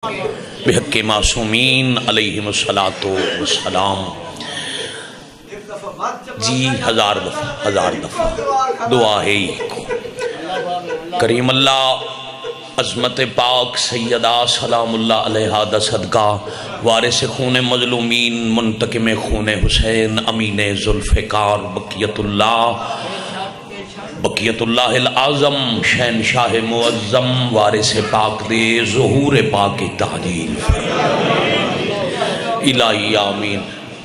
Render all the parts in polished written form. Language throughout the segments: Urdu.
بحق معصومین علیہم السلام جی ہزار دفعہ دعا ہے کو کریم اللہ عظمت پاک سیدہ سلام اللہ علیہ دا صدقہ وارث خون مظلومین منتقم خون حسین امین ذوالفقار بقیت اللہ العظم شہنشاہ معظم وارث پاک دے ظہور پاک تعجیل الہی آمین۔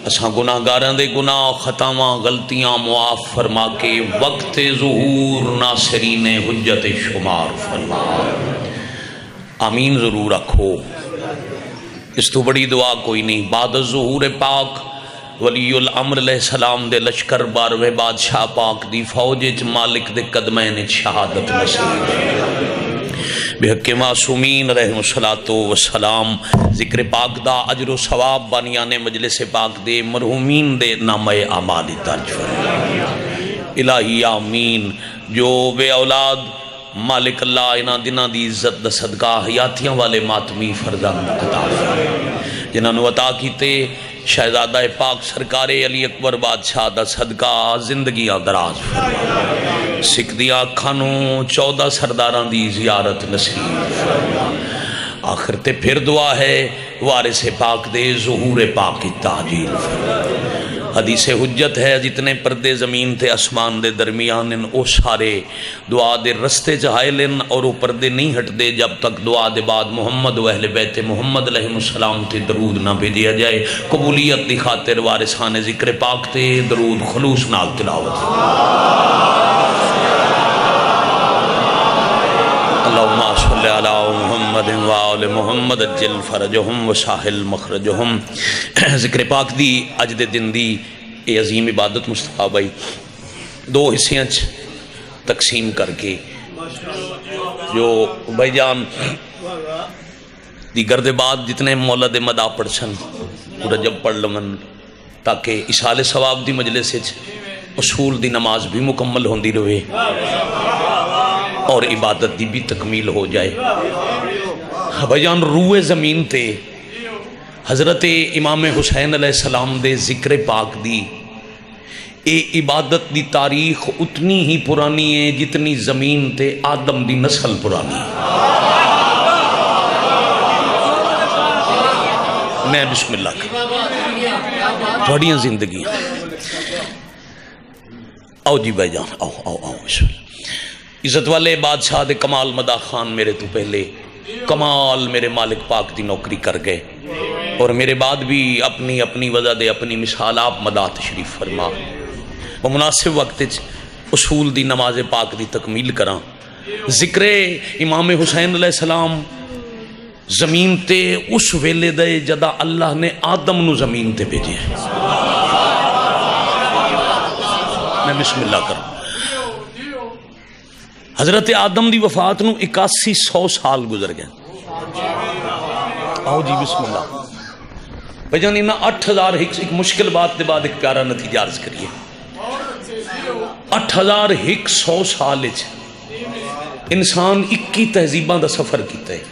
اساں گناہگاراں دے گناہ خطاواں غلطیاں معاف فرما کے وقت ظہور ناصرین حجت شمار فرما آمین ضرور رکھو۔ اس تو بڑی دعا کوئی نہیں۔ بعد ظہور پاک ولی الامر علیہ السلام دے لشکر بارویں بادشاہ پاک دی فوج مالک دے قدمین شہادت نصیب بحق معصومین علیہ السلام ذکر پاک دا اجر و ثواب بانیان مجلس پاک دے مرحومین دے نامہ اعمال درج فرما الہی آمین۔ جو بے اولاد مالک اللہ انہاں دنہ دی عزت دا صدقہ حیاتیاں والے ماتمی فرزند عطا فرما جنہاں نو عطا کیتے شہزادہ پاک سرکار علی اکبر بادشاہ دا صدقہ زندگیاں دراز فرما سکھ دیا کھانوں 14 سرداران دی زیارت نصیب فرما آخر تے پھر دعا ہے وارث پاک دے ظہور پاک تعجیل فرما۔ حدیث حجت ہے جتنے پردے زمین تے اسمان دے درمیان ان او سارے دعا دے رستے چہائلن اور وہ پردے نہیں ہٹ دے جب تک دعا دے بعد محمد و اہل بیت محمد علیہ السلام تے درود نہ بھیجیا جائے۔ قبولیت دی خاطر وارثان ذکر پاک تے درود خلوص نال تلاوت اللہم صلی علی محمد وآل محمد اجل فرجہم وساہل مخرجہم۔ ذکر پاک دی اج دے دن دی اے عظیم عبادت مصطفیٰ بھائی دو حصیاں تقسیم کر کے جو بھائی جان دیگر دے بعد جتنے مولد مدعا پڑھسن رجب پڑھ لمن تاکہ اشال ثواب دی مجلس اصول دی نماز بھی مکمل ہوندی رہے اور عبادت دی بھی تکمیل ہو جائے۔ بھائی جان روئے زمین تے حضرت امام حسین علیہ السلام دے ذکر پاک دی اے عبادت دی تاریخ اتنی ہی پرانی ہے جتنی زمین تے آدم دی نسل پرانی ہے۔ میں بسم اللہ کر تھوڑیاں زندگیاں آؤ جی بھائی جان آؤ آؤ آؤ بسم اللہ۔ عزت والے بادشاہ دے کمال مدا خان میرے تو پہلے کمال میرے مالک پاک دی نوکری کر گئے اور میرے بعد بھی اپنی اپنی وجہ دے اپنی مثال آپ مدا تشریف فرما وہ مناسب وقت اصول دی نماز پاک دی تکمیل کراں۔ ذکر امام حسین علیہ السلام زمین تے اس ویلے دے جدا اللہ نے آدم نو زمین تے بھیجے میں بسم اللہ کروں۔ حضرت آدم دی وفات نو 8100 سال گزر گئے۔ آؤ جی بسم اللہ بھائی جان انہا 8000 ایک مشکل بات دے بعد ایک پیارا نتیجہ عرض کریے۔ 8100 سال انسان 21 تہذیباں دا سفر کیتا ہے۔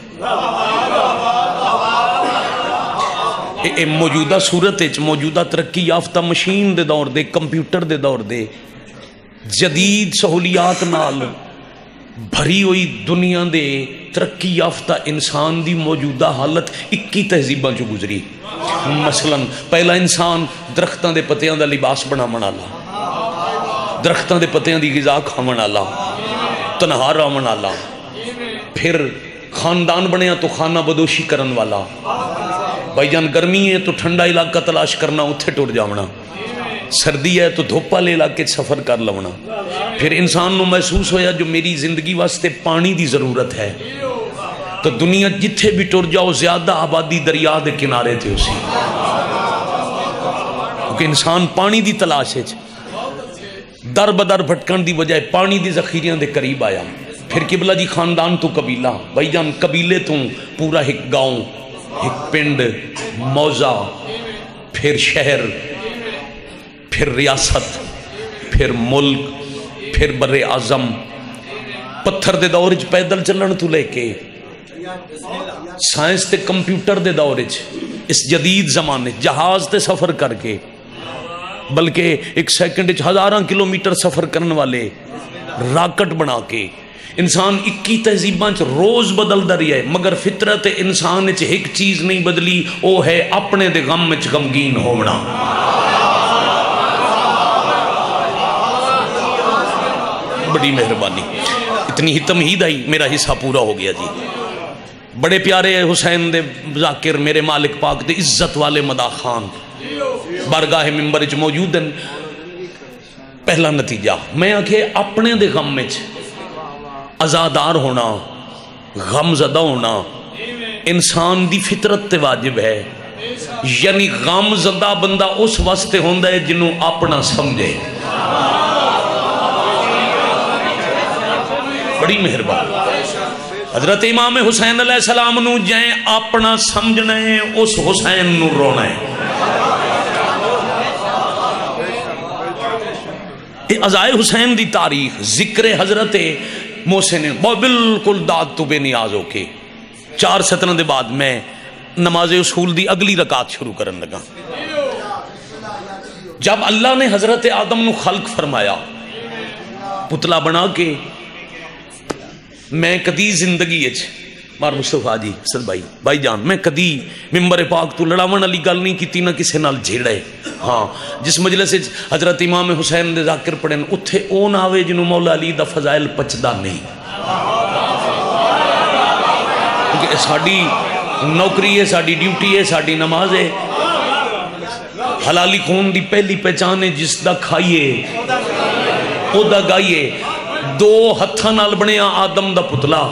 موجودہ صورت موجودہ ترقی یافتہ مشین دے دور دے کمپیوٹر دے دور دے جدید سہولیات نال بھری ہوئی دنیا دے ترقی یافتہ انسان دی موجودہ حالت 21 تہذیباں جو گزری۔ مثلا پہلا انسان درختاں دے پتیاں دا لباس بنا منالا درختاں دے پتیاں دی غذا کھا منالا تنہا رہا منالا پھر خاندان بنیا تو خانہ بدوشی کرن والا بھائی جان گرمی ہے تو ٹھنڈا علاقہ تلاش کرنا اتھے ٹوٹ جاونا سردی ہے تو دھوپا لے علاقے سفر کر لونا پھر انسان نو محسوس ہویا جو میری زندگی واسطے پانی دی ضرورت ہے تو دنیا جتھے بھی ٹر جاؤ زیادہ آبادی دریا دے کنارے تھے اسی کیونکہ انسان پانی دی تلاش ہے در بدر بھٹکن دی بجائے پانی دی ذخیریاں دے قریب آیا۔ پھر قبلہ جی خاندان تو قبیلہ بھائی جان قبیلے تو پورا ایک گاؤں ایک پنڈ موضع پھر شہر پھر ریاست پھر ملک پھر بر اعظم پتھر دے دور پیدل چلن تو لے کے سائنس تے کمپیوٹر دے دور اس جدید زمانے جہاز تے سفر کر کے بلکہ ایک سیکنڈ 1000 کلومیٹر سفر کرنے والے راکٹ بنا کے انسان 21 تہذیباں روز بدل رہی ہے، مگر فطرت انسان ایک چیز نہیں بدلی، وہ ہے اپنے دے غم وچ غمگین ہونا۔ بڑی مہربانی، اتنی ہی تمہید آئی، میرا حصہ پورا ہو گیا جی۔ بڑے پیارے حسین دے ذاکر میرے مالک پاک دے عزت والے مدا خان بارگاہ ممبر وچ موجود ہیں۔ پہلا نتیجہ میں آکھے اپنے دے غم وچ ازادار ہونا، غم زدہ ہونا انسان دی فطرت تے واجب ہے، یعنی غم زدہ بندہ اس واسطے ہوندا ہے جنوں اپنا سمجھے۔ بڑی مہربانی، حضرت امام حسین علیہ السلام نو جائیں اپنا سمجھنا ہے، اس حسین نو رونا ہے۔ عزائے حسین دی تاریخ ذکر حضرت محسن بالکل داد تو بے نیاز ہو کے 4 سترہ دے بعد میں نماز اصول دی اگلی رکعت شروع کرن لگا۔ جب اللہ نے حضرت آدم نو خلق فرمایا پتلا بنا کے، میں کدی زندگی مار مصطفیٰ جی سر بھائی جان میں کدی ممبر پاک تو لڑاون والی گل نہیں کیتی، نہ کسے نال جھیڑے۔ ہاں جس مجلس حضرت امام حسین دے ذاکر پڑھن اتھے او نہ آوے جنوں مولا علی دا فضائل پچدا نہیں، کیونکہ ساڈی نوکری ہے، ساڈی ڈیوٹی ہے، ساڈی نماز ہے۔ حلالی خون دی پہلی پہچان ہے جس دا کھائیے او دا گائیے۔ 2 ہتھاں نال بنیا آدم دا پتلا،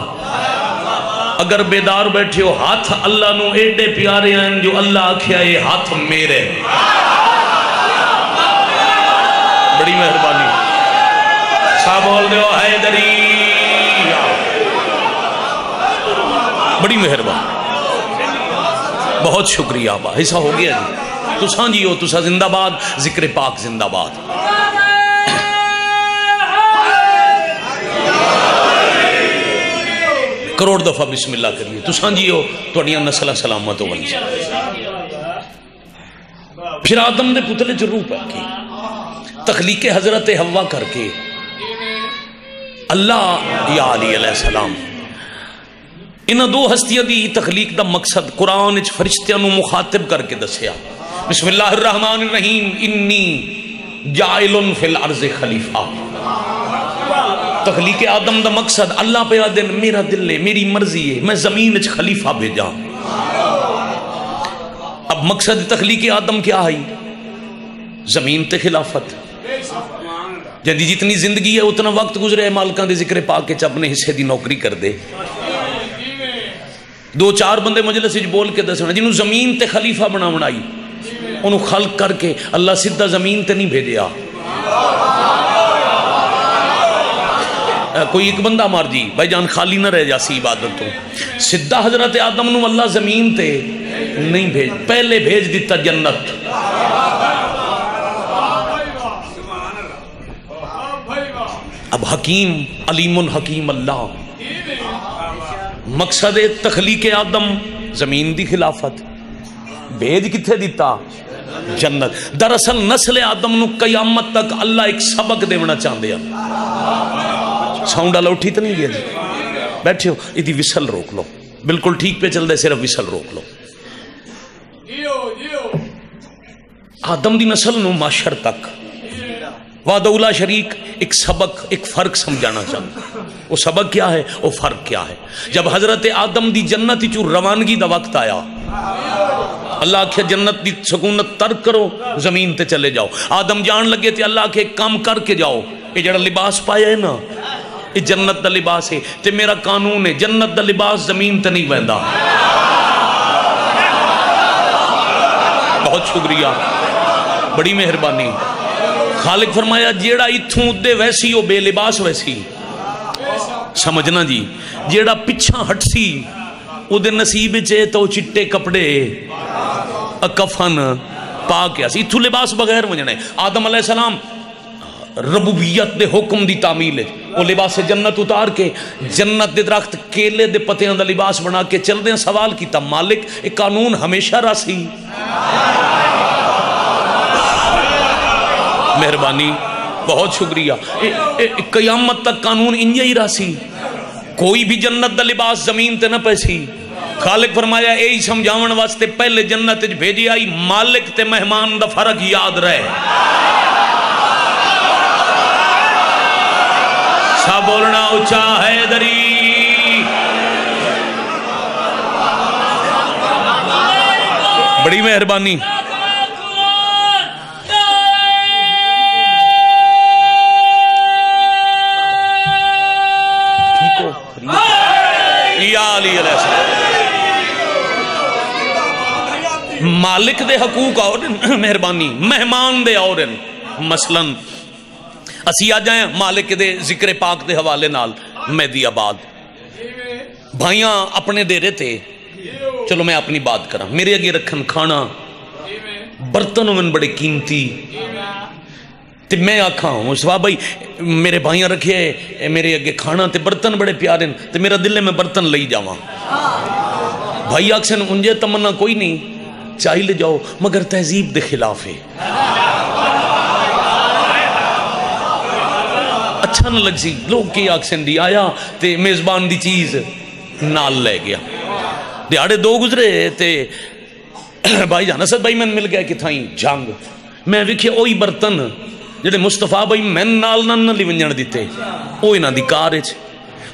اگر بیدار بیٹھے ہو ہاتھ اللہ نو ایڈے پیارے ہیں جو اللہ آکھیا ہے ہاتھ میرے۔ بڑی مہربانی، صاحب بول دے ہو حیدری، بڑی مہربانی، بہت شکریہ آبا، ایسا ہو گیا جی۔ تساں جی ہو، تساں زندہ باد، ذکر پاک زندہ باد۔ کروڑ دفعہ بسم اللہ کریے، تساں جی ہو، تھوڑیاں نسلہ سلامت ہو بن جائے۔ پھر آدم دے پتلے جو روح پہ کی تخلیق حضرت حوا کر کے اللہ یا علی علیہ السلام انہاں 2 ہستیاں دی تخلیق دا مقصد قرآن وچ فرشتیاں نو مخاطب کر کے دسیا۔ بسم اللہ الرحمن الرحیم، انی جائل فی الارض خلیفہ۔ تخلیق آدم دا مقصد اللہ پہ آدن میرا دل ہے، میری مرضی ہے، میں زمین وچ خلیفہ بھیجا۔ اب مقصد تخلیق آدم کیا ہے؟ زمین تے خلافت۔ جدی جتنی زندگی ہے اتنا وقت گزرے مالکاں دے ذکر پاک کے اپنے حصے دی نوکری کر دے۔ 2-4 بندے مجلس وچ بول کے دسنا جنوں زمین تے خلیفہ بنا بنائی، انہوں خلق کر کے اللہ سیدھا زمین تے نہیں بھیجیا۔ کوئی ایک بندہ مار جی بھائی جان خالی نہ رہ جاسی عبادت تو، سدھا حضرت آدم نو اللہ زمین تے نہیں بھیج، پہلے بھیج دیتا جنت۔ اب حکیم علیم حکیم اللہ، مقصد تخلیق آدم زمین دی خلافت، بھیج کتھے دیتا؟ جنت۔ دراصل نسل آدم نو قیامت تک اللہ ایک سبق دینا چاہتے ہیں۔ ساؤنڈ والا اٹھی تو نہیں گیا جی؟ بیٹھے ہو، یہ وسل روک لو، بالکل ٹھیک پہ چل دے، صرف وسل روک لو۔ آدم دی نسل نو معاشر تک وعدہ اولا شریک ایک سبق، ایک فرق سمجھانا چاہتا۔ وہ سبق کیا ہے؟ وہ فرق کیا ہے؟ جب حضرت آدم دی جنت چو روانگی دا وقت آیا، اللہ آکھے جنت دی سکونت ترک کرو، زمین تے چلے جاؤ۔ آدم جان لگے تھے، اللہ آکھے کام کر کے جاؤ، یہ جڑا لباس پایا ہے نا، یہ جنت دا لباس ہے، تے میرا قانون ہے جنت دا لباس زمین تے نہیں بہندا۔ بہت شکریہ، بڑی مہربانی۔ خالق فرمایا جیڑا اتھوں دے ویسی ہو بے لباس ویسی، سمجھنا جی، جیڑا پچھا ہٹ سی او دے نصیب چے تو چٹے کپڑے کفن پا کے اسی اتھوں لباس بغیر منجنے۔ آدم علیہ السلام ربوبیت دے حکم دی تعمیل ہے وہ لباس جنت اتار کے جنت دے درخت کیلے دے پتیاں دا لباس بنا کے چل دیں سوال کیتا مالک ایک قانون ہمیشہ راسی مہربانی بہت شکریہ قیامت تک قانون انجا ہی راسی کوئی بھی جنت دا لباس زمین تے نہ پیسی خالق فرمایا اے ہی سمجھاون واسطے پہلے جنت بھیجی آئی مالک تے مہمان دا فرق یاد رہے سا بولنا اچھا ہے دری بڑی مہربانی مالک دے حقوق اور مہربانی مہمان دے اور مثلا اسی آ جائیں مالک دے ذکر پاک دے حوالے نال مہدی آباد بھائیاں اپنے دے رہے تھے چلو میں اپنی بات کرا میرے اگے رکھن کھانا برتن من بڑے قیمتی تے میں آکھا ہوں سوا بھائی میرے بھائیاں رکھے میرے اگے کھانا تے برتن بڑے پیارے تے میرا دل میں برتن لئی جاواں بھائی آکسن انجے تمنا کوئی نہیں چاہی لے جاؤ مگر تہذیب دے خلاف ہے اچھا نہ لگ سی لوگ کی آکسن دی آیا تے میزبان دی چیز نال لے گیا دیاڑے دو گزرے تے بھائی جان اسد بھائی میں مل گیا کہ تھائیں جھانگ میں وکھے اوئی برتن جڑے مصطفیٰ بھائی میں نال نہ لی ونجن دیتے اوئی نہ دی کارج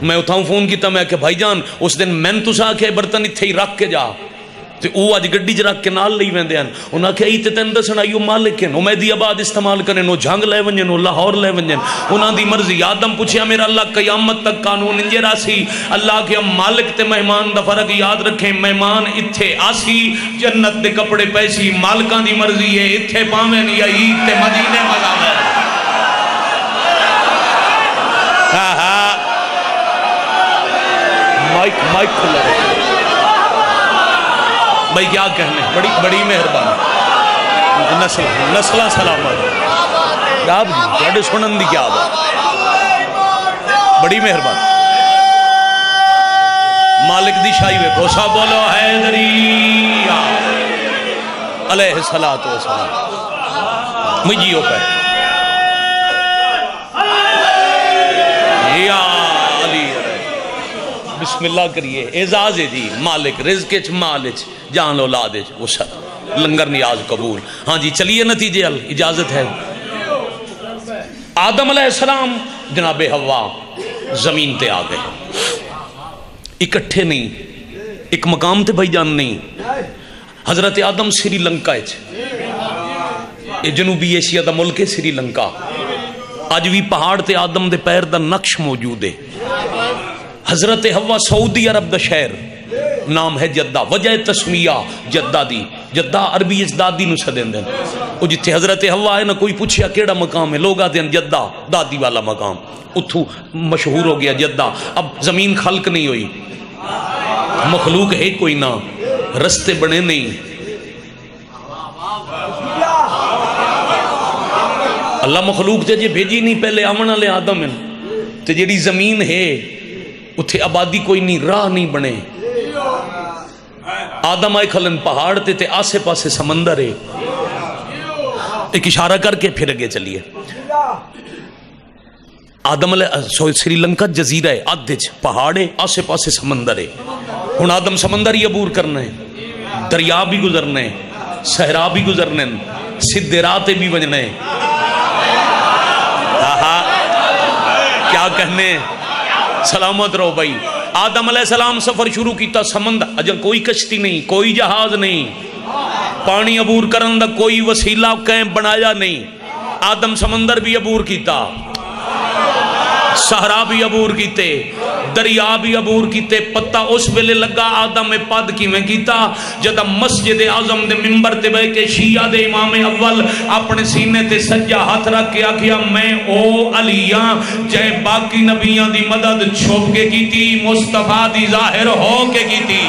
میں اتھاؤں فون کیتا میں کہ بھائی جان اس دن میں تو سا کہ برتن اتھے ہی رکھ کے جا تے او آج گڈی چ رکھ کے نال لئی ویندے ہیں انہاں کہ ای تے تین دسن آئیو مالک ہیں مہدی آباد استعمال کریں نو جھنگ لے ونجن نو لاہور لے ونجن انہاں دی مرضی آدم پوچھیا میرا اللہ قیامت تک قانون انجے راسی اللہ کے مالک تے مہمان دا فرق یاد رکھیں مہمان اتھے آسی جنت دے کپڑے پیسی مالکاں دی مرضی ہے اتھے پاویں یا عید تے مدینے مگاویں مائک کھلا رہے بھائی کیا کہنے بڑی مہربانی نسلہ سلامت کیا جی بڑے سنن دی کیا بات بڑی مہربانی مالک دی شاہی وے گھوسا بولو حیدری علیہ السلام مجھیو پہ یا علی بسم اللہ کریے اعزاز جی مالک رزق چ مال چ جان اولاد وہ لنگر نیاز قبول ہاں جی چلیے نتیجے اجازت ہے آدم علیہ السلام جناب حوا زمین تے آ گئے اکٹھے نہیں ایک مقام تے بھائی جان نہیں حضرت آدم سری لنکا جنوبی ایشیا دا ملک ہے سری لنکا آج بھی پہاڑ تے آدم دے پیر دا نقش موجود ہے حضرت حوا سعودی عرب دا شہر نام ہے جدہ وجہ تسمیہ جدہ دی جدہ عربی اجدادی نو سدین دیں وہ جتھے حضرت حوا ہے نا کوئی پوچھیا کیڑا مقام ہے لوگ آتے ہیں جدہ دادی والا مقام اتھو مشہور ہو گیا جدہ اب زمین خلق نہیں ہوئی مخلوق ہے کوئی نہ رستے بنے نہیں اللہ مخلوق تے جے بھیجی نہیں پہلے آمن والے آدم ہیں تے جیڑی زمین ہے اتھے آبادی کوئی نہیں راہ نہیں بنے آدم آئے کھلن پہاڑ تے آسے پاسے سمندر ہے ایک اشارہ کر کے پھر اگے چلیے آدم علیہ سری لنکا جزیرہ ہے آدھج پہاڑ ہے آسے پاسے سمندر ہے ہن آدم سمندر ہی عبور کرنا ہے دریا بھی گزرنا ہے صحرا بھی گزرنا ہے سدھے راتے بھی بجنا ہے کیا کہنے سلامت رہو بھائی آدم علیہ السلام سفر شروع کیتا سمندر اجل کوئی کشتی نہیں کوئی جہاز نہیں پانی عبور کرن دا کوئی وسیلہ کہیں بنایا نہیں آدم سمندر بھی عبور کیتا صحرا بھی عبور کیتے دریا بھی عبور کیتے پتہ اس ویلے لگا آدم میں پد کی میں کیتا جدہ مسجد اعظم دے منبر تے بے کے شیعہ دے امام اول اپنے سینے تے سجا ہاتھ رکھ کے آکھیا میں او علیاں جے باقی نبیاں دی مدد چھوپ کے کیتی مصطفیٰ دی ظاہر ہو کے کیتی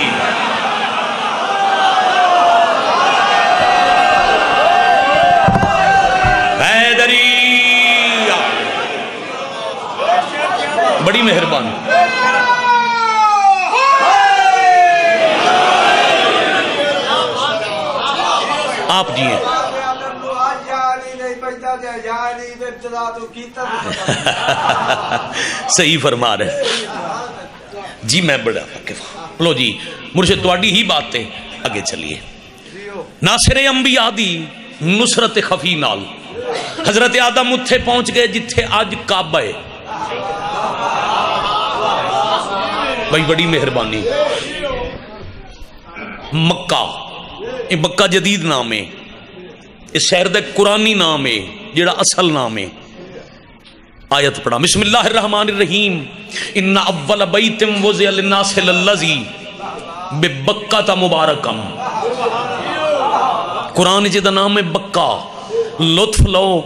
آپ جی ہیں صحیح فرما رہے جی، میں بڑا واقف لو جی مرشد تواڈی ہی بات تے آگے چلیے. ناصر انبیاء دی نصرت خفی نال حضرت آدم اتھے پہنچ گئے جتھے آج کعبہ ہے. بھائی بڑی مہربانی. مکہ، یہ مکہ جدید نام ہے، اس شہر دا قرآنی نام ہے جڑا اصل نام ہے. آیت پڑھا بسم اللہ الرحمن الرحیم ان اول بیت وضع للناس للذی ببکہ مبارکم. قرآن جدا نام ہے بکہ. لطف لو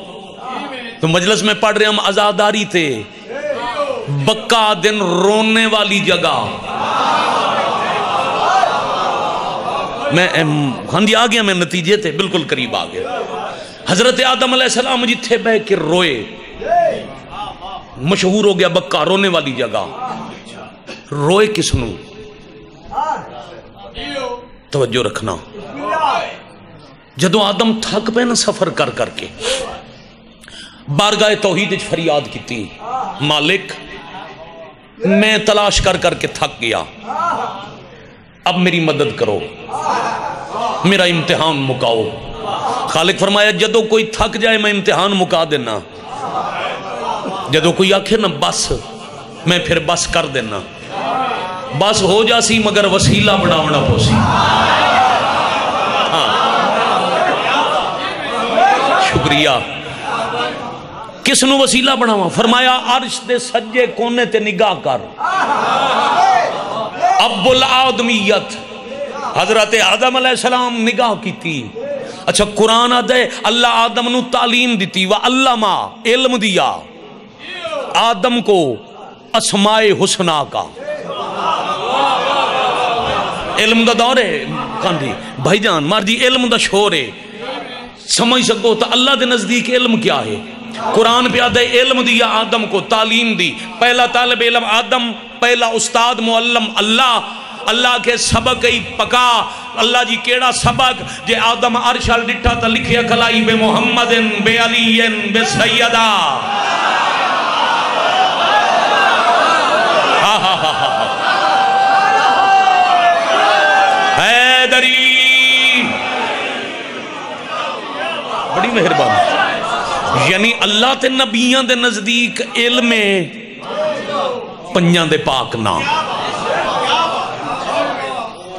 تو مجلس میں پڑھ رہے ہم عزاداری تھے. بکہ دن رونے والی جگہ. میں ہاں جی آ گیا، میں نتیجے تھے بالکل قریب آ گیا. حضرت آدم علیہ السلام جتھے بہ کے روئے، مشہور ہو گیا بکہ رونے والی جگہ. روئے کس نو؟ توجہ رکھنا. جدو آدم تھک پہ نا سفر کر کر کے بارگاہ توحید فریاد کیتی، مالک میں تلاش کر کر کے تھک گیا، اب میری مدد کرو، میرا امتحان مکاؤ. خالق فرمایا جدو کوئی تھک جائے میں امتحان مکا دینا، جدو کوئی آکھے نا بس میں پھر بس کر دینا. بس ہو جاسی مگر وسیلہ بناونا پوسی. ہاں شکریہ. کس نو وسیلہ بناواں؟ فرمایا عرش دے سجے کونے تے نگاہ کر. اب العادمیت حضرت آدم علیہ السلام نگاہ کی تھی. اچھا قرآن آدھے اللہ آدم نو تعلیم دیتی وعلمہ علم دیا آدم کو اسماء حسنہ کا. علم دا دور ہے کاندھی بھائی جان مار جی، علم دا شور ہے. سمجھ سکو تو اللہ دے نزدیک علم کیا ہے. قرآن پہ آدھے علم دیا آدم کو، تعلیم دی. پہلا طالب علم آدم، پہلا استاد معلم اللہ. اللہ کے سبق ہی پکا. اللہ جی کیڑا سبق جے آدم عرشال ڈٹھا تا لکھیا کلائی بے محمد بے علی بے سیدہ. حیدری بڑی مہربانی. یعنی اللہ تے نبیان دے نزدیک علم پنجاں دے پاک نام.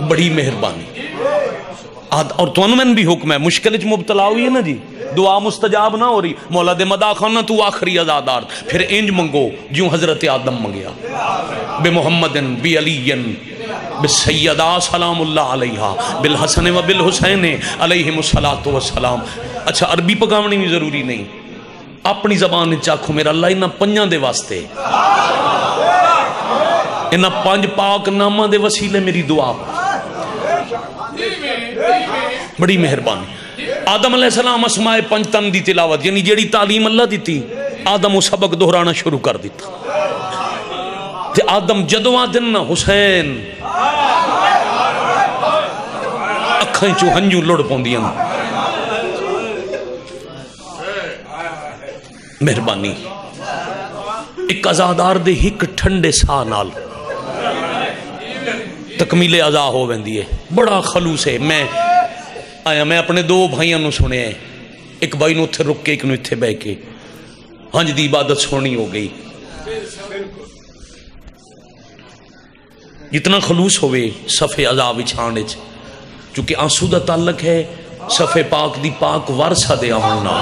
بڑی مہربانی. اور تو میں بھی حکم ہے مشکل چ مبتلا ہوئی ہے نا جی، دعا مستجاب نہ ہو رہی، مولا دے مدا خانہ تو آخری عزادار، پھر انج منگو جو حضرت آدم منگیا بے محمد بی علی بے سیدہ سلام اللہ علیہ بالحسن و بالحسین علیہم الصلاۃ والسلام. اچھا عربی پکاونی بھی ضروری نہیں، اپنی زبان چاکھو میرا اللہ انہاں پنجاں دے واسطے، انہاں پانچ پاک نامہ دے وسیلے میری دعا. بڑی مہربانی. آدم علیہ السلام اسماء پنجتن دی تلاوت، یعنی جیڑی تعلیم اللہ دیتی آدم وہ سبق دہرانا شروع کر دیتا. تے آدم جدو آدن نا حسین اکھائیں چو ہنجو لڑ پوندیاں. مہربانی. ایک ازادار دے ہک ٹھنڈے سا نال تکمیل ازا ہو ویندی ہے. بڑا خلوص ہے. میں آیا میں اپنے دو بھائیاں نو سنے ہیں، ایک بھائی نو اتھے رک کے ایک نو اتھے بہ کے. ہنج دی عبادت سونی ہو گئی. جتنا خلوص ہوئے صفے ازا وچھانے چ، چونکہ آنسو دا تعلق ہے صفے پاک دی پاک ورثہ دے آمنا.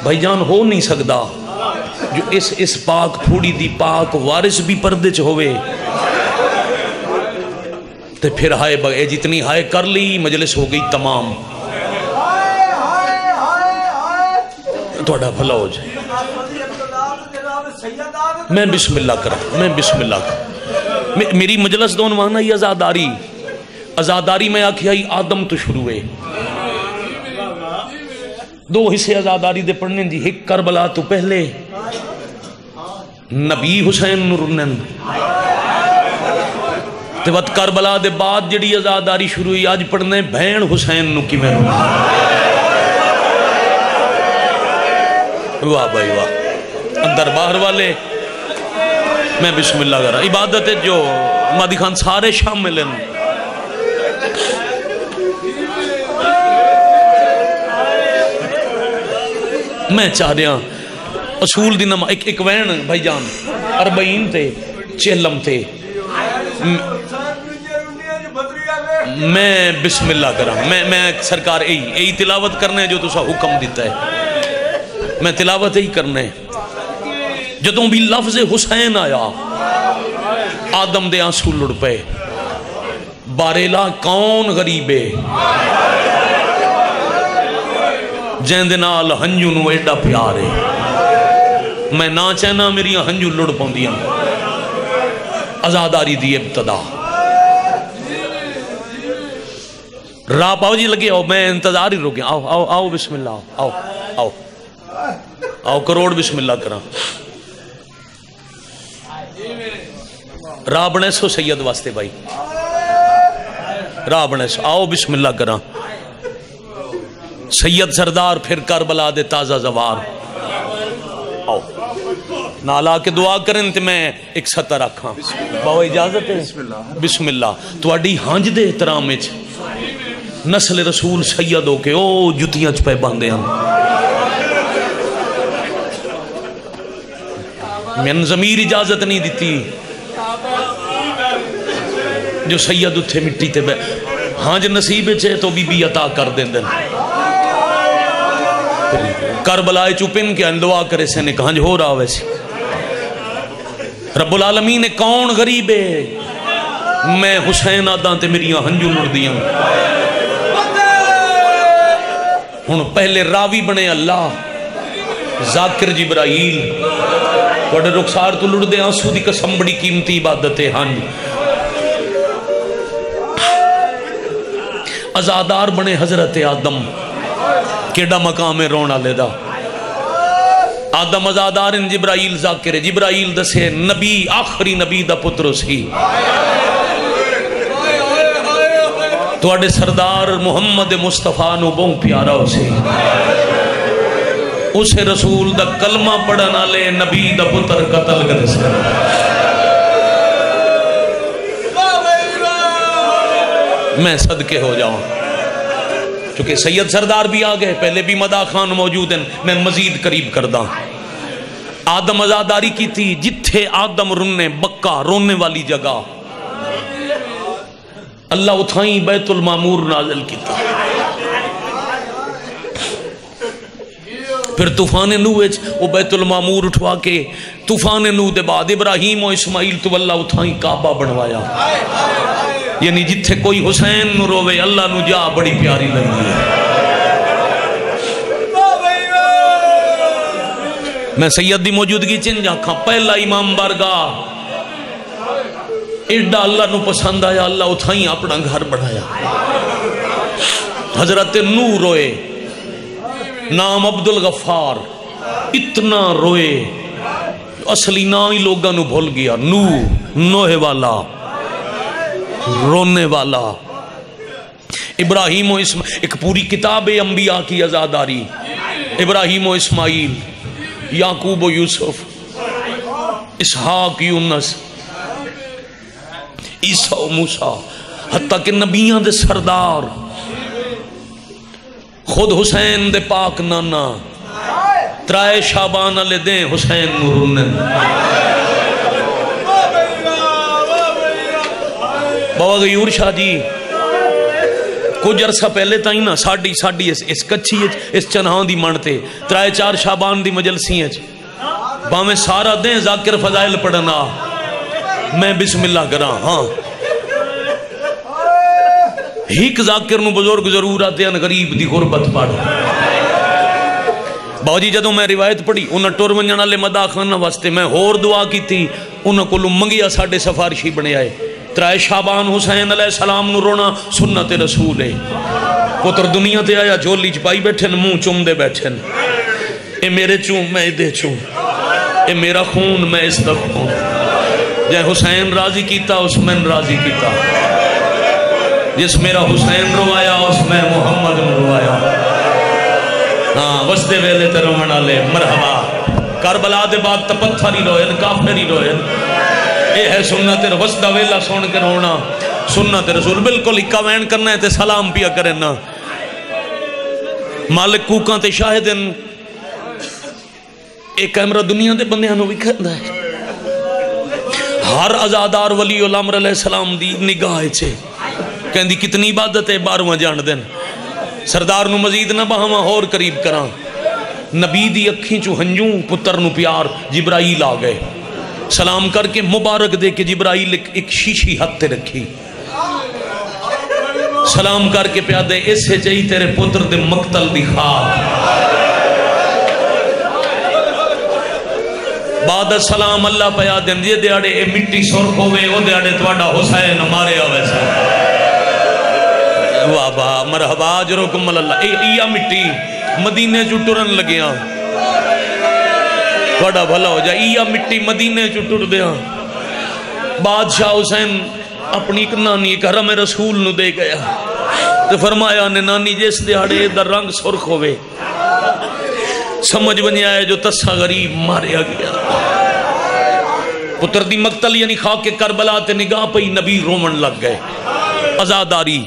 بھائی جان ہو نہیں سکتا جو اس پاک پھوڑی دی پاک وارث بھی پردے چ ہوئے تے پھر ہائے بغے جتنی ہائے کر لی مجلس ہو گئی تمام. تھوڑا بھلا ہو جائے. میں بسم اللہ کرا، میں بسم اللہ کرا. میری مجلس دون وانا ہی ازاداری. ازاداری میں آکھیا ہی آدم تو شروع ہے. دو حصے ازاداری دے پڑھنے دی. ایک کربلا تو پہلے نبی حسین نورنن تے وقت کربلا دے بعد جڑی عزاداری شروع ہوئی آج پڑھنے بہن حسین نو کی میں واہ بھائی واہ اندر باہر والے میں بسم اللہ کر رہا عبادت جو مادی خان سارے شامل ہیں میں چاہ رہا اصول دی نماز ایک وین بھائی جان 40 تے چہلم تے میں بسم اللہ کرا میں سرکار ای تلاوت کرنے جو تسا حکم دیتا ہے میں تلاوت ہی کرنے جدوں بھی لفظ حسین آیا آدم دے آنسو لڑ پے باریلا کون غریبے جین دے نال ہنجو نو ایڈا پیارے میں نہ چاہنا میری ہنجو لڑ پوندیاں عزاداری دی ابتدا راہ پاؤ جی لگے آؤ میں انتظار ہی روکے آؤ آؤ آؤ بسم اللہ آؤ آؤ آؤ کروڑ بسم اللہ کرا راہ بنے سو سید واسطے بھائی راہ بنے سو آؤ بسم اللہ کرا سید سردار پھر کربلا دے تازہ زوار آؤ نالا کے دعا کریں تے میں ایک سطر رکھاں باو اجازت ہے بسم اللہ تو اڈی ہانج دے احترام اچ نسل رسول سید ہو کے او جتیاں چ پہ باندھے ہم من ضمیر اجازت نہیں دیتی جو سید اتھے مٹی تے بے ہانج نصیب چھے تو بی بی عطا کر دیں دن کربلائے چوپن کے اندعا کرے سے نے کہانج ہو رہا ویسی رب العالمین نے کون غریب ہے میں حسین آدھان تے میری ہنجو لڑ دیاں ہن پہلے راوی بنے اللہ ذاکر جبرائیل وڈے رخسار تو لڑ دے آنسو دی قسم بڑی قیمتی عبادت ہے ہنج عزادار بنے حضرت آدم کیڑا مقام رونا لے دا آدم عزادار ان جبرائیل ذاکر جبرائیل دسے نبی آخری نبی دا پتر سی تو اڈے سردار محمد مصطفیٰ نو بہت پیارا ہو سی اسے رسول دا کلمہ پڑھنا لے نبی دا پتر قتل کر سے میں صدقے ہو جاؤں چونکہ سید سردار بھی آگئے پہلے بھی مداح خان موجود ہیں میں مزید قریب کردہ آدم عزاداری کی تھی جتھے آدم رننے بکا رونے والی جگہ اللہ اتھائیں بیت المامور نازل کی تھی پھر طوفان نوح وہ بیت المامور اٹھوا کے طوفان نوح دے بعد ابراہیم و اسماعیل تو اللہ اتھائیں کعبہ بنوایا یعنی جتھے کوئی حسین نو روے اللہ نو جا بڑی پیاری لگی ہے میں سید دی موجودگی چن جاکھاں پہلا امام بارگاہ ایڈا اللہ نو پسند آیا اللہ اتھائیں اپنا گھر بڑھایا حضرت نوح روئے نام عبدالغفار اتنا روئے اصلی نا ہی لوگاں نو بھول گیا نوح والا رونے والا ابراہیم و اسماعیل ایک پوری کتاب انبیاء کی عزاداری ابراہیم و اسماعیل یعقوب و یوسف اسحاق یونس عیسیٰ و موسیٰ حتیٰ کہ نبیان دے سردار خود حسین دے پاک نانا ترائے شابان علی دیں حسین نورنن بابا غیور شاہ جی کچھ عرصہ پہلے تائیں نا ساڑی اس کچھی اس چنہاں دی منتے ترائے 4 شابان دی مجلسی ہیں باہمیں سارا دیں ذاکر فضائل پڑھنا میں بسم اللہ کرا ہاں ہیک ذاکر نو بزرگ ضرور آتے ہیں غریب دی غربت پڑھ باو جی جدوں میں روایت پڑھی انہاں ٹور ونجن والے مداح خان واسطے میں ہور دعا کی تھی انہاں کولوں منگیا ساڈے سفارشی بنے آئے ترائے شابان حسین علیہ السلام نو رونا سنت رسول ہے پتر دنیا تے آیا جھولی چ پائی بیٹھن منہ چوم دے بیٹھن اے میرے چوم میں دے چوم اے میرا خون میں اس دا خون جے حسین راضی کیتا اس میں راضی کیتا، جس میرا حسین روایا اس میں محمد نے روایا۔ ہاں وسدے ویلے تے رومن والے مرحبا، کربلا دے بعد تپتھر ہی روئن، کافر ہی روئن، یہ ہے سنت وسدا ویلا سن کے رونا، سنت رسول۔ بالکل اکا وین کرنا ہے تے سلام پیا کرنا۔ مالک کوکاں تے شاہدن ایک کیمرہ دنیا دے بندیاں نو وکھندا ہے، ہر عزادار ولی الامر علیہ السلام دی نگاہ چھے کہندی کتنی عبادت ہے 12واں جان دن، سردار نو مزید نہ بہاواں اور قریب کراں۔ نبی دی اکھیں چو ہنجوں، پتر نو پیار، جبرائیل آ گئے، سلام کر کے مبارک دے کے جبرائیل ایک شیشی ہاتھ تے رکھی، سلام کر کے پیا دے اس سے چاہی تیرے پتر دے مقتل دی خواہ۔ بعد السلام اللہ پیا دن جے دیاڑے اے مٹی سرخ ہوئے او دیاڑے تواڈا حسین مارے آوے سا۔ واہ واہ مرحبا جرکم اللہ۔ ایا مٹی مدینے چو ٹرن لگیاں، تواڈا بھلا ہو جائے، ایا مٹی مدینے چو ٹر دیاں۔ بادشاہ حسین اپنی ایک نانی ایک حرم رسول نو دے گیا تو فرمایا نے نانی جس دیاڑے دا رنگ سرخ ہوئے سمجھ بنی آئے جو تسا غریب ماریا گیا۔ پتر دی مقتل یعنی خاک کربلا تے نگاہ پہ نبی رومن لگ گئے، عزاداری۔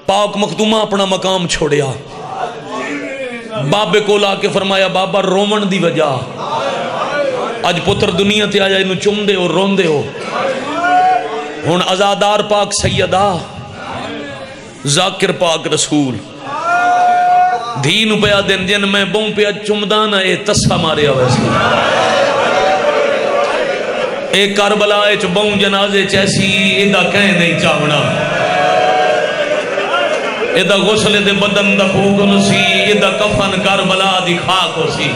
پاک مخدومہ اپنا مقام چھوڑیا، بابے کو لا کے فرمایا بابا رومن دی وجہ اج پتر دنیا تے آیا انہوں چم دے ہو رون دے ہو۔ ہن عزادار پاک سیدہ ذاکر پاک رسول دھین پیا دن جن میں بوں پیا چمدانا اے تسا مارے ویسے، اے کربلا اچ بوں جنازے چیسی ایدہ کہیں نہیں چاہنا، ایدہ غسل دے بدن دا پھوگن سی، ایدہ کفن کربلا دی خاک ہو سی۔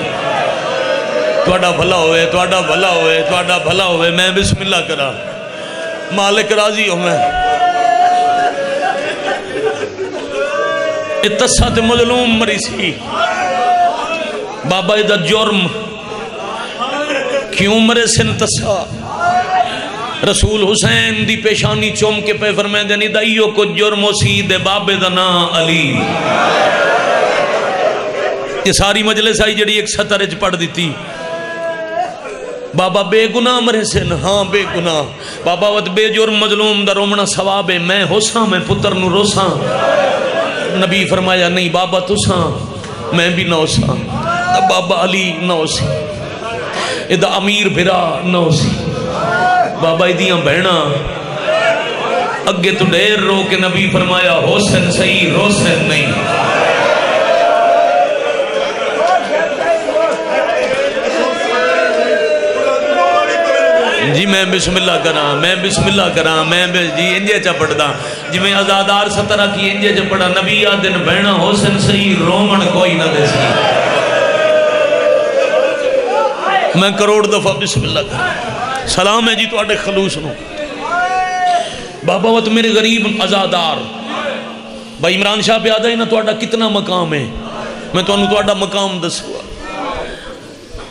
توڑا بھلا ہوئے، توڑا بھلا ہوئے، توڑا بھلا ہوئے۔ میں بسم اللہ کرا، مالک راضی ہوں میں۔ اتسا تے مظلوم مری سی، بابا ایدہ جرم کیوں مرے سن تسا؟ رسول حسین دی پیشانی چوم کے پہ فرمائے دینی دائیو کو جرم و سی دے بابے دا نا علی۔ یہ ساری مجلس آئی جڑی ایک سطر اچ پڑھ دیتی، بابا بے گناہ مرے سن، ہاں بے گناہ۔ بابا وقت بے جرم مظلوم دا رومنا ثواب ہے، میں ہوساں میں پتر نو روساں۔ نبی فرمایا نہیں بابا تساں میں بھی نہ ہوساں، بابا علی نہ ہوسی، ادھا امیر بھرا نہ ہوسی، بابا ایدیاں بہنا اگے تو ڈیر رو کے نبی فرمایا حسن صحیح روسن نہیں۔ جی میں بسم اللہ کراں، میں بسم اللہ کراں، میں جی انجے چا پڑھدا جی میں عزادار سترہ کی انجے چا پڑھا نبی آدن بہنا حسن صحیح رومن کوئی نہ دے سی۔ میں کروڑ دفعہ بسم اللہ کراں۔ سلام ہے جی تو آٹے خلوص نو۔ بابا وقت میرے غریب عزادار بھائی عمران شاہ پہ آدھا ہی نا تو آٹا کتنا مقام ہے، میں تو انہوں تو آٹا مقام دسوا۔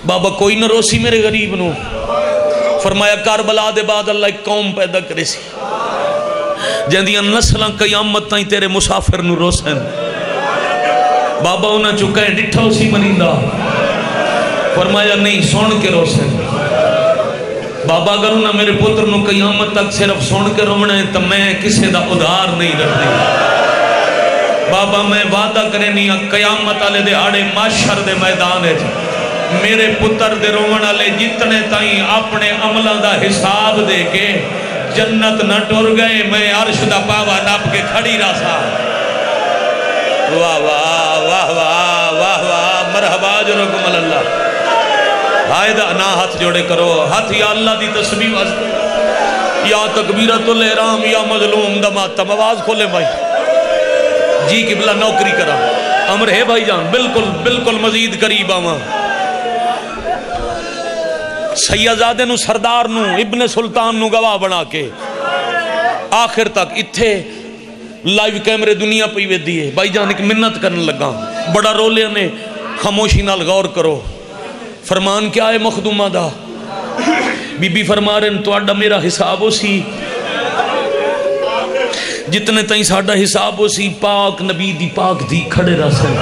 بابا کوئی نہ روسی میرے غریب نو، فرمایا کربلا دے بعد اللہ ایک قوم پیدا کرے سی جہاں نسلاں قیامت تائیں تیرے مسافر نو روسن۔ بابا انہاں چکے ڈٹھا اسی منیندہ، فرمایا نہیں سن کے روسن۔ بابا اگر انہاں میرے پتر نو قیامت تک صرف سن کے رونا ہے تو میں کسے دا ادھار نہیں رکھتی۔ بابا میں وعدہ کرے نہیں قیامت آلے دے آڑے معاشر دے میدان ہے میرے پتر دے رومن والے جتنے تائیں اپنے عملہ دا حساب دے کے جنت نہ ٹر گئے، میں عرش دا پاوا ناپ کے کھڑی راسا۔ واہ واہ واہ واہ واہ واہ مرحبا جرکم اللہ۔ آئیدہ نا ہاتھ جوڑے کرو، ہاتھ یا اللہ دی تسبیح واسطے، یا تکبیرت الاحرام یا مظلوم دا ماتم۔ آواز کھولے بھائی جی قبلہ نوکری کرا امر ہے بھائی جان، بالکل بالکل مزید قریب آواں۔ سیدزادے نو سردار نو ابن سلطان نو گواہ بنا کے آخر تک اتھے لائیو کیمرے دنیا پہ وے دیئے۔ بھائی جان ایک منت کرنے لگا، بڑا رولے نے خاموشی نال غور کرو۔ فرمان کیا ہے مخدومہ دا؟ بی بی فرما رہے ہیں تواڈا میرا حساب ہو سی جتنے تائیں ساڈا حساب ہو سی پاک نبی دی پاک دی کھڑے رسن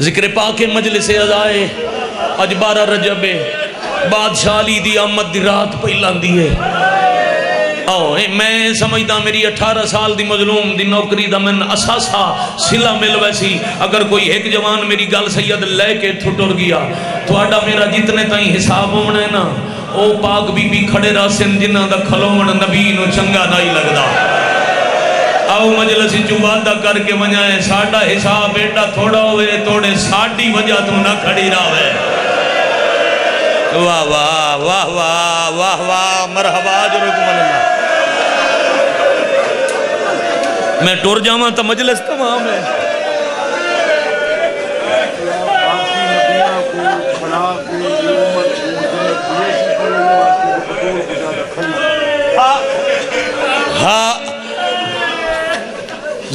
ذکر پاک مجلس ازائے اج 12 رجب بادشاہ علی دی آمد دی رات پہلان دی ہے میں سمجھدا میری 18 سال دی مظلوم دی نوکری دا من اساسا سلا مل ویسی اگر کوئی ایک جوان میری گل سید لے کے ٹھٹر گیا تو آڈا میرا جتنے تائیں حساب ہونا ہے نا او پاک بی بی کھڑے راسن جنہ دا کھلون نبی نو چنگا نہیں لگدا آؤ مجلسی جو وعدہ کر کے ونجائیں ساڑھا حساب بیٹا تھوڑا ہوئے توڑے ساڑھی وجہ تو نہ کھڑی راوے واہ واہ واہ واہ واہ واہ مرحبا جرکم اللہ میں ٹور جاواں تا مجلس تمام ہے ہاں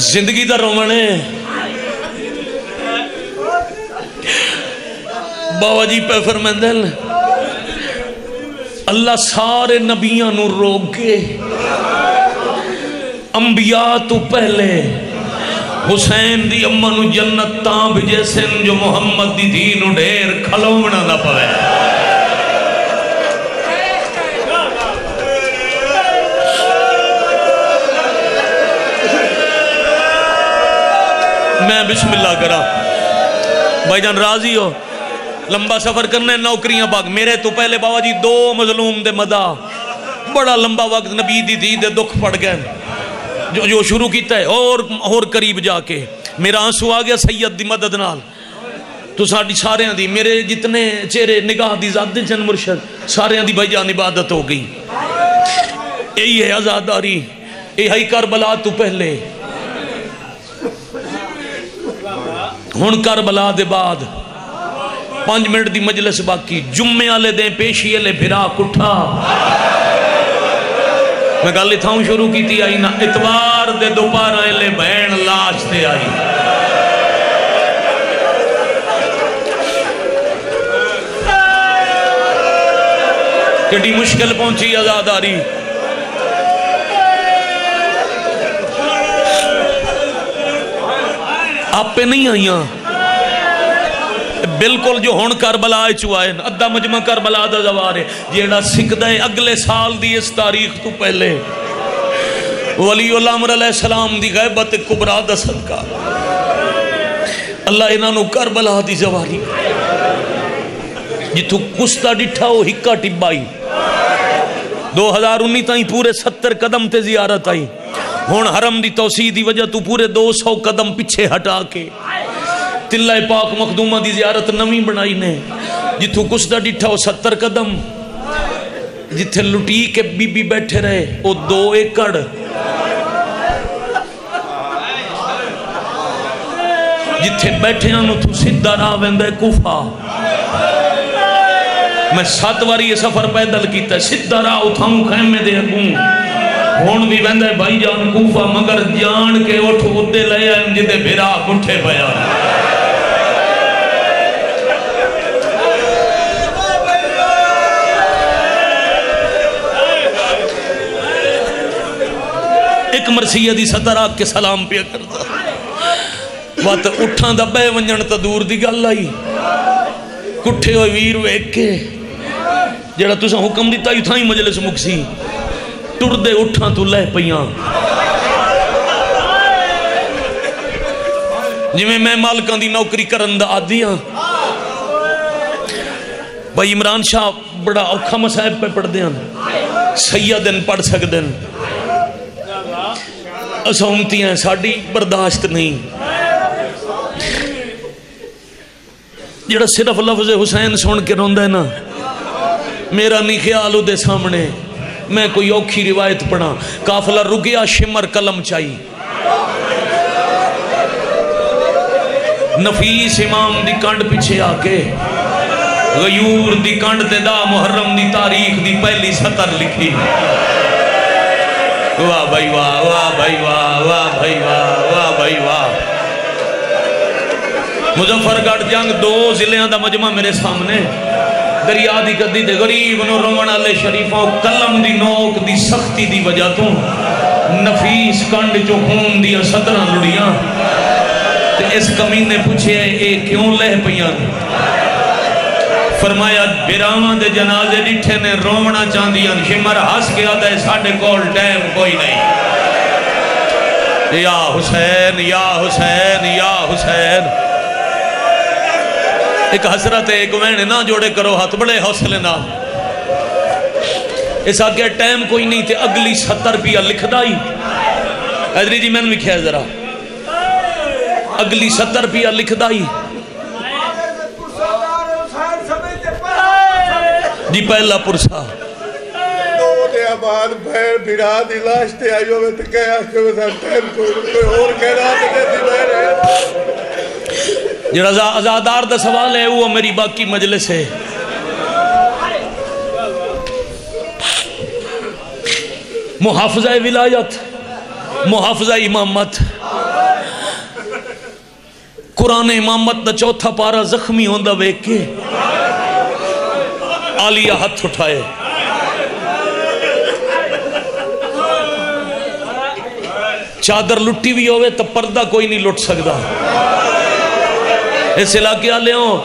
زندگی دا رومنے بابا جی پہ فرمندل اللہ سارے نبیاں نو روک کے انبیاء تو پہلے حسین دی اماں نو جنت تاں بھجے سن جو محمد دی دھی نو ڈھیر کھلونا نہ پوے میں بسم اللہ کرا بھائی جان راضی ہو لمبا سفر کرنے نوکریاں پاک میرے تو پہلے بابا جی 2 مظلوم دے مدہ بڑا لمبا وقت نبی دی دھی دے دکھ پڑ گئے جو شروع کیتا ہے اور قریب جا کے میرا آنسو آ گیا سید دی مدد نال تو ساڑھی سارے دی میرے جتنے چہرے نگاہ دی ذات دے چند مرشد سارے دی بھائی جان عبادت ہو گئی یہی ہے آزاداری یہی کربلا تو پہلے ہن کربلا دے بعد 5 منٹ دی مجلس باقی جمعے آلے دیں پیشی آلے بھرا کٹھا میں گالی تھاؤں شروع کی تھی آئی نا اتوار دے دوپارہ لے بہن لاش دے آئی کٹی مشکل پہنچی آزاداری آپ پہ نہیں آئیاں بالکل جو ہون کربلا آئے چوائے ادھا مجمع کربلا دا زوارے جیڑا سکھ دے اگلے سال دی اس تاریخ تو پہلے ولی اللہ عمر علیہ السلام دی غیبت کبرا دا صدقہ اللہ انہوں کربلا دی زواری جتو کستا ڈٹھا ہو ہکا ٹبائی 2019 تائیں پورے 70 قدم تے زیارت آئی ہون حرم دی توسیع دی وجہ تو پورے 200 قدم پچھے ہٹا کے تلہ پاک مخدومہ دی زیارت نمی بنائی نے جتھو کسدا ڈٹھا ہو 70 قدم جتھے لٹی کے بی بی بیٹھے رہے او 2 ایکڑ جتھے بیٹھے ہیں تو سدھا راہ ویندے کوفہ میں 7 واری یہ سفر پیدل کیتا ہے سدھا راہ اٹھاؤں خیمے دے اگوں ہون بھی ویندے بھائی جان کوفہ مگر جان کے اٹھو ادھے لے آئیں جدے بھرا کٹھے پیا ایک مرثیہ دی صدر آگ کے سلام پیا کرتا بات اٹھاں دا بے ونجن تا دور دی گل آئی کٹھے ہوئے ویر ویک کے جڑا تُسا حکم دیتا یو تھائیں مجلس مکسی ٹر دے اٹھاں تو لہ پیاں جی میں مالکان دی نوکری کرندہ آدیاں بھائی عمران شاہ بڑا اوکھا مسائب پہ پڑھ دیاں سیدن پڑھ سکدن اسامتی ہیں ساڑھی برداشت نہیں جڑا صرف لفظ حسین سن کے روندہ ہے نا میرا نہیں خیال ہو دے سامنے میں کوئی اوکھی روایت پڑھا قافلہ رگیا شمر قلم چائی نفیس امام دی کانڈ پیچھے آکے غیور دی کانڈ تے دا محرم دی تاریخ دی پہلی سطر لکھی واہ بھائی واہ واہ بھائی واہ واہ بھائی واہ واہ بھائی واہ مظفر گڑھ جنگ 2 ضلعوں دا مجمع میرے سامنے دریا دی گدی دے غریب نو رومن والے شریفوں قلم دی نوک دی سختی دی وجہ تو نفیس کنڈ چو خون دیا صدرہ لڑیاں تے اس کمین نے پوچھے اے کیوں لہ پیاں فرمایا بیراواں دے جنازے ڈٹھے نے رومنا چاندیاں شمر ہس کے آدھا ہے ساڑھے کول ٹائم کوئی نہیں یا حسین یا حسین یا حسین ایک حسرت ہے ایک وین نہ جوڑے کرو ہاتھ بڑے حوصلے نہ اس آگے ٹائم کوئی نہیں تھے اگلی 70 روپیہ لکھ دائی حیدری جی میں نے لکھیا ہے ذرا اگلی 70 روپیہ لکھ دائی جی پہلا پرسا دو دیا بعد بھیر بھیرا دی لاش تے آئیو میں تے کہا کہ وہ ٹائم کوئی اور کہنا تے دی بھیر ہے جڑا ازادار دا سوال ہے وہ میری باقی مجلس ہے محافظہ ولایت محافظہ امامت قرآن امامت دا چوتھا پارا زخمی ہوندہ ویک کے عالیہ ہاتھ اٹھائے چادر لٹی بھی ہوئے تو پردہ کوئی نہیں لٹ سکتا اس علاقے آلے ہوں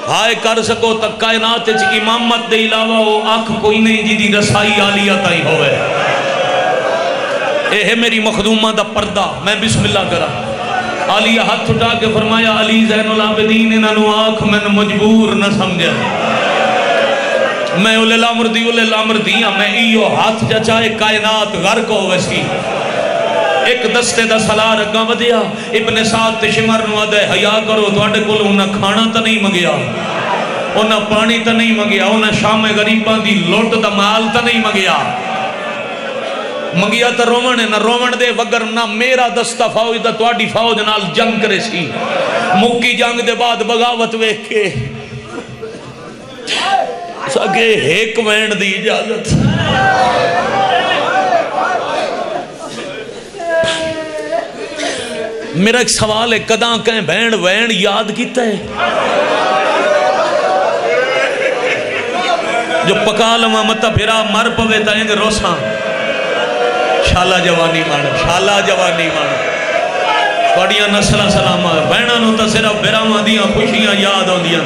ہائے کر سکو تک کائنات امامت دے علاوہ وہ آنکھ کوئی نہیں جی دی رسائی عالیہ تائی ہوئے اے ہے میری مخدومہ دا پردہ میں بسم اللہ کرا عالیہ ہاتھ اٹھا کے فرمایا علی زین العابدین انہوں آنکھ میں مجبور نہ سمجھا میں اولے لامردیاں میں ایو ہاتھ جچائے کائنات غرق ہو ویسی ایک دستے دا سلا رگا ودیا ابن سعد تے شمر نو آدھے حیاء کرو تو آڈے کل انہاں کھانا تا نہیں مگیا انہاں پانی تا نہیں مگیا انہاں شام غریبان دی لوٹ دا مال تا نہیں مگیا مگیا تا رومن ہے نہ رومن دے وگر نہ میرا دستہ فوج دا تو آڈی فوج نال جنگ کرے سی مکی جنگ دے بعد بغاوت ویک کے ساکے ایک وین دی اجازت میرا ایک سوال ہے کداں کہیں بین وین یاد کیتا ہے جو پکا لما متا پھرا مر پوے تا اند روساں شالا جوانی مان شالا جوانی مان بڑیاں نسلہ سلامہ بینہ نو تا صرف بیراما دیاں خوشیاں یاد ہوں دیاں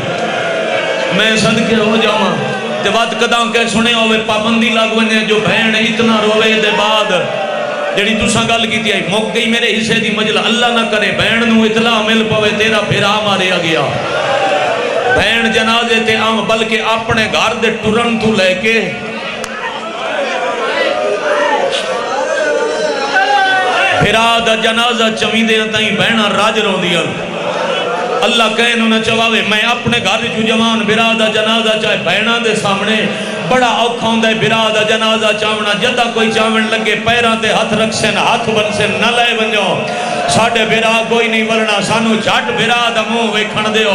میں صدقے ہو جاؤں تے بات کداں کہیں سنے ہوئے پابندی لگونے جو بین اتنا روے دے بعد جڑی تُساں گل کی تھی موک گئی میرے حصے دی مجلہ اللہ نہ کرے بین نو اطلاع مل پوے تیرا پھرا ماریا گیا بین جنازے تے آم بلکہ اپنے گھر دے ٹرن تو لے کے پھرا دا جنازہ چمیدے تائیں بینہ راج رو دیا اللہ کہے انہوں نے چواوے میں اپنے گھر جو جوان بھرا دا جنازہ چاہے بینہ دے سامنے بڑا اوکھا ہوندہ ہے بھرا دا جنازہ چاونا جدہ کوئی چاون لگے پیران تے ہاتھ رکھ سے ہاتھ بن سے نہ لائے بن جاؤ ساڑھے بھرا کوئی نہیں ورنا سانو جھٹ بھرا دا منہ ویکھن دیو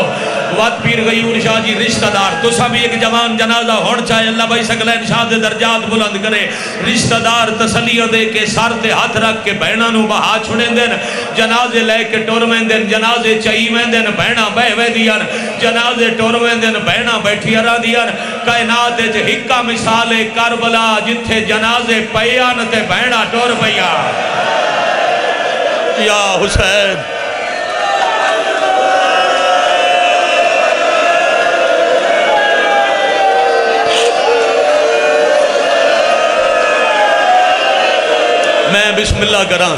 وات پیر غیور شاہ جی رشتہ دار تو سا بھی ایک جوان جنازہ ہون چاہے اللہ بھائی سکلین شاہ دے درجات بلند کرے رشتہ دار تسلیہ دے کے سار تے ہاتھ رکھ کے بہنانو بہا چھوڑیں دین جنازے لے کے ٹورمیں دین جنازے چاہیویں دین بہنا بہوے دیان جنازے ٹورمیں دین بہنا بیٹھی ارا دیان کائنات جے ہکا مثال کربلا جتھے جنازے پیان تے بہنا ٹور پیا یا حسین میں بسم اللہ کراں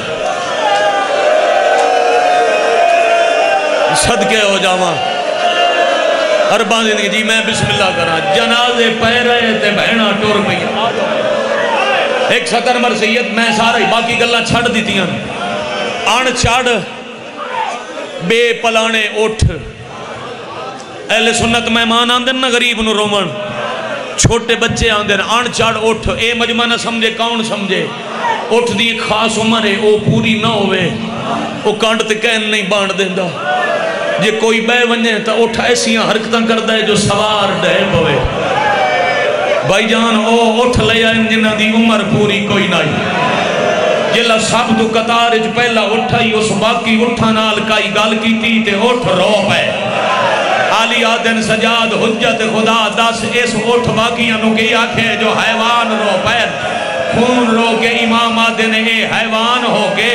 صدقے ہو جاواں اربان زندگی جی میں بسم اللہ کراں جنازے پہ رہے تے بہنا ٹور پہ ایک 70 نمبر سید میں سارے باقی گلہ چھڑ دیتیاں آن چھڑ بے پلانے اٹھ اہل سنت مہمان آندن نہ غریب نو رومن چھوٹے بچے آندن آن چھڑ اٹھ اے مجمع نہ سمجھے کون سمجھے اٹھ دی ایک خاص عمر ہے او پوری نہ ہوئے او کانٹ تے کہن نہیں بانڈ دیندہ جے کوئی بے ونجے تا اٹھ ایسیاں حرکتاں کردہ ہے جو سوار دے پوے بھائی جان او اٹھ لیا ان جنہ دی عمر پوری کوئی نہیں جلا سب تو قطار اچ پہلا اٹھا ہی اس باقی اٹھا نال کائی گال کی تھی تے اٹھ رو پہ علی آدن سجاد حجت خدا دس اس اٹھ باقیاں نو کی آنکھیں جو حیوان رو پہ خون رو کے امام آدن اے حیوان ہو کے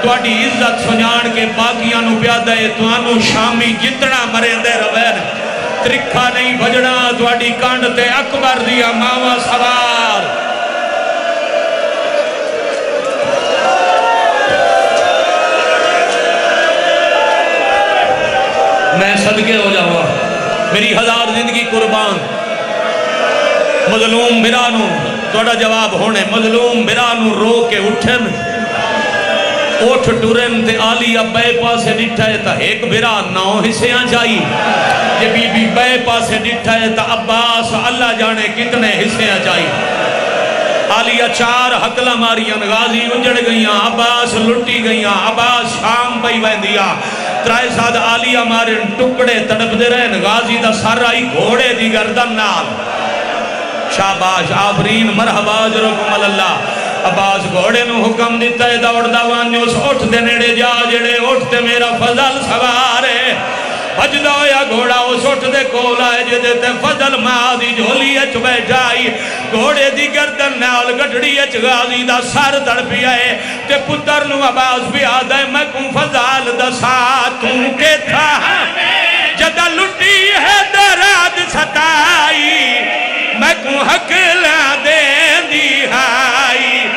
تو اڈی عزت سجان کے باقیاں نو پیادہ ہے تو انو شامی جتنا مرے دے روین ترکھا نہیں بجڑا تو اڈی کانڈتے اکبر دیا ماما سوار میں صدقے ہو جاؤں میری ہزار زندگی قربان مظلوم برانو توڑا جواب ہونے مظلوم برانو رو کے اٹھن اٹھ ٹورن تے آلی اب بے پاسے ڈٹھا ہے تا ایک بران نو حصیاں جائی یہ بی بی بے پاسے ڈٹھا ہے تا عباس اللہ جانے کتنے حصیاں جائی آلیہ چار حقلہ ماریاں غازی اجڑ گئیاں عباس لٹی گئیاں عباس شام پئی ویندیا ترائے ساتھ آلیہ مارن ٹکڑے تڑپ دے رہن غازی دا سارائی گھوڑے دی گردن نال شاباش آفرین مرحبا جرکم اللہ عباس گھوڑے نو حکم دیتا ہے دوڑ دوانیوس اٹھ دے نیڑے جا جڑے اٹھتے میرا فضل سوارے بجدہ یا گھوڑا اس اٹھ دے کولا ہے جدے تے فضل مادی جھولی اچ بیٹھائی گھوڑے دی گردن نال گھڑی اچ غازی دا سر دڑ پیا ہے تے پتر نو عباس بھی آدھے میں کن فضل دا ساتوں کے تھا جدہ لٹی ہے دراد ستائی میں کن حقلہ دے دی ہائی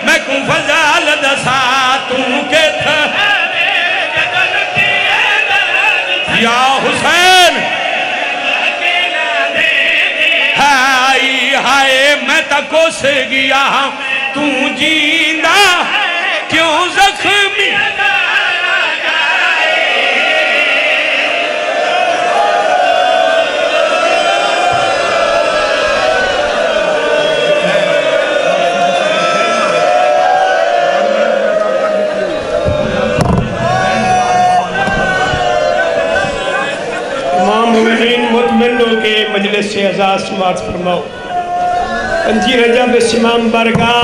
میں کن فضل دا ساتوں کے تھا یا حسین ہائی ہائے میں تکو سے گیا تو جیندہ کیوں زخمی مطمئنوں کے مجلس سے اعزاز سماعت فرماؤ 5 رجب امام برگاہ